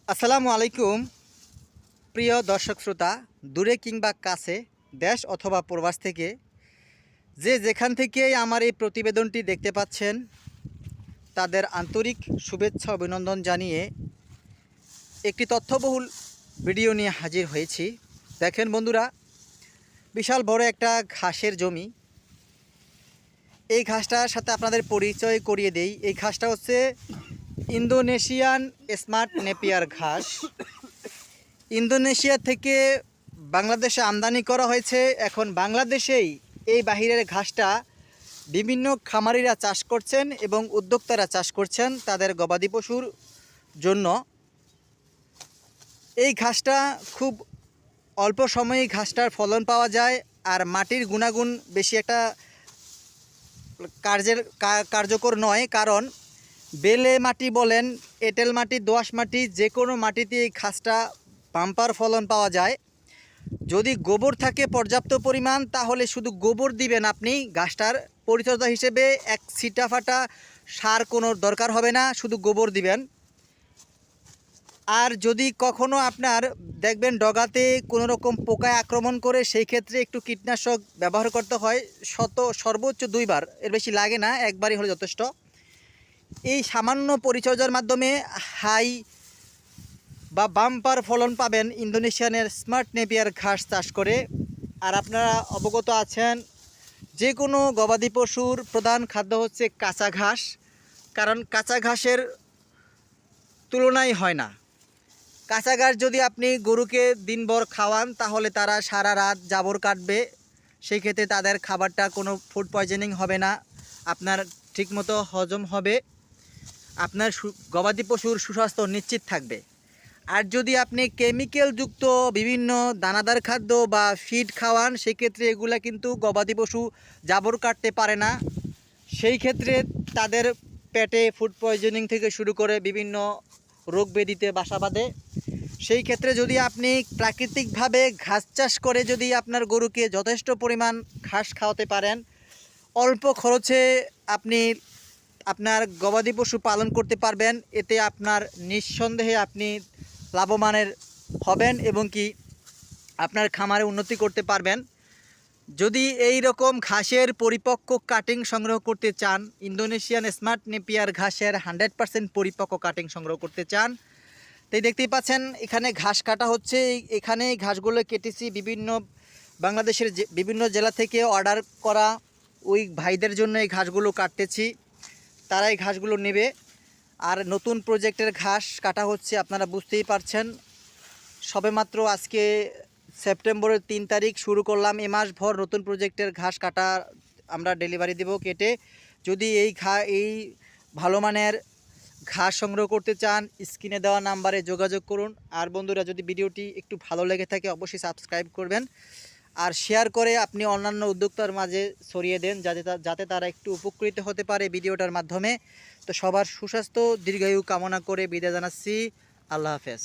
আসসালামু আলাইকুম প্রিয় দর্শক শ্রোতা, দূরে কিংবা কাছে, দেশ অথবা প্রবাস থেকে যে যেখান থেকেই আমার এই প্রতিবেদনটি দেখতে পাচ্ছেন তাদের আন্তরিক শুভেচ্ছা অভিনন্দন জানিয়ে একটি তথ্যবহুল ভিডিও নিয়ে হাজির হয়েছি। দেখেন বন্ধুরা, বিশাল বড় একটা ঘাসের জমি। এই ঘাসটার সাথে আপনাদের পরিচয় করিয়ে দেই। এই ঘাসটা হচ্ছে ইন্দোনেশিয়ান স্মার্ট নেপিয়ার ঘাস। ইন্দোনেশিয়া থেকে বাংলাদেশে আমদানি করা হয়েছে। এখন বাংলাদেশেই এই বাহিরের ঘাসটা বিভিন্ন খামারিরা চাষ করছেন এবং উদ্যোক্তারা চাষ করছেন তাদের গবাদি পশুর জন্য। এই ঘাসটা খুব অল্প সময়েই ঘাসটার ফলন পাওয়া যায়, আর মাটির গুণাগুণ বেশি একটা কার্যকর নয়, কারণ বেলে মাটি বলেন, এঁটেল মাটি, দোআঁশ মাটি, যে কোনো মাটিতে এই ঘাসটা বাম্পার ফলন পাওয়া যায়। যদি গোবর থাকে পর্যাপ্ত পরিমাণ, তাহলে শুধু গোবর দিবেন আপনি। ঘাসটার পরিচর্যা হিসেবে এক ছিটাফাটা সার কোনো দরকার হবে না, শুধু গোবর দিবেন। আর যদি কখনো আপনার দেখবেন ডগাতে কোনো রকম পোকায় আক্রমণ করে, সেই ক্ষেত্রে একটু কীটনাশক ব্যবহার করতে হয়। সর্বোচ্চ 2 বার, এর বেশি লাগে না, একবারই হলে যথেষ্ট। এই সামান্য পরিচর্যার মাধ্যমে হাই বা বাম্পার ফলন পাবেন ইন্দোনেশিয়ানের স্মার্ট নেপিয়ার ঘাস চাষ করে। আর আপনারা অবগত আছেন, যে কোনো গবাদি পশুর প্রধান খাদ্য হচ্ছে কাঁচা ঘাস, কারণ কাঁচা ঘাসের তুলনাই হয় না। কাঁচা ঘাস যদি আপনি গরুকে দিনভর খাওয়ান, তাহলে তারা সারা রাত জাবর কাটবে। সেই ক্ষেত্রে তাদের খাবারটা কোনো ফুড পয়জনিং হবে না, আপনার ঠিকমতো হজম হবে, আপনার গবাদি পশুর সুস্বাস্থ্য নিশ্চিত থাকবে। আর যদি আপনি কেমিক্যালযুক্ত বিভিন্ন দানাদার খাদ্য বা ফিড খাওয়ান, সেক্ষেত্রে এগুলা কিন্তু গবাদি পশু জাবর কাটতে পারে না। সেই ক্ষেত্রে তাদের পেটে ফুড পয়জনিং থেকে শুরু করে বিভিন্ন রোগ ব্যাধিতে বাসা বাঁধে। সেই ক্ষেত্রে যদি আপনি প্রাকৃতিকভাবে ঘাস চাষ করে যদি আপনার গরুকে যথেষ্ট পরিমাণ ঘাস খাওয়াতে পারেন, অল্প খরচে আপনি আপনার গবাদি পশু পালন করতে পারবেন। এতে আপনার নিঃসন্দেহে আপনি লাভবানের হবেন এবং কি আপনার খামারে উন্নতি করতে পারবেন। যদি এই রকম ঘাসের পরিপক্ক কাটিং সংগ্রহ করতে চান, ইন্দোনেশিয়ান স্মার্ট নেপিয়ার ঘাসের 100% পরিপক্ক কাটিং সংগ্রহ করতে চান, তাই দেখতেই পাচ্ছেন এখানে ঘাস কাটা হচ্ছে। এখানে ঘাসগুলো কেটেছি বিভিন্ন বাংলাদেশের বিভিন্ন জেলা থেকে অর্ডার করা ওই ভাইদের জন্য এই ঘাসগুলো কাটতেছি, তারা এই ঘাসগুলো নেবে। আর নতুন প্রজেক্টের ঘাস কাটা হচ্ছে, আপনারা বুঝতেই পারছেন। সবেমাত্র আজকে সেপ্টেম্বরের 3 তারিখ শুরু করলাম। এ মাস ভর নতুন প্রজেক্টের ঘাস কাটা আমরা ডেলিভারি দেব কেটে। যদি এই ভালো মানের ঘাস সংগ্রহ করতে চান, স্ক্রিনে দেওয়া নাম্বারে যোগাযোগ করুন। আর বন্ধুরা, যদি ভিডিওটি একটু ভালো লেগে থাকে অবশ্যই সাবস্ক্রাইব করবেন আর শেয়ার করে আপনি অন্যান্য উদ্যোক্তার মাঝে ছড়িয়ে দেন, যাতে তারা একটু উপকৃত হতে পারে ভিডিওটার মাধ্যমে। তো সবার সুস্বাস্থ্য দীর্ঘায়ু কামনা করে বিদায় জানাচ্ছি। আল্লাহ হাফেজ।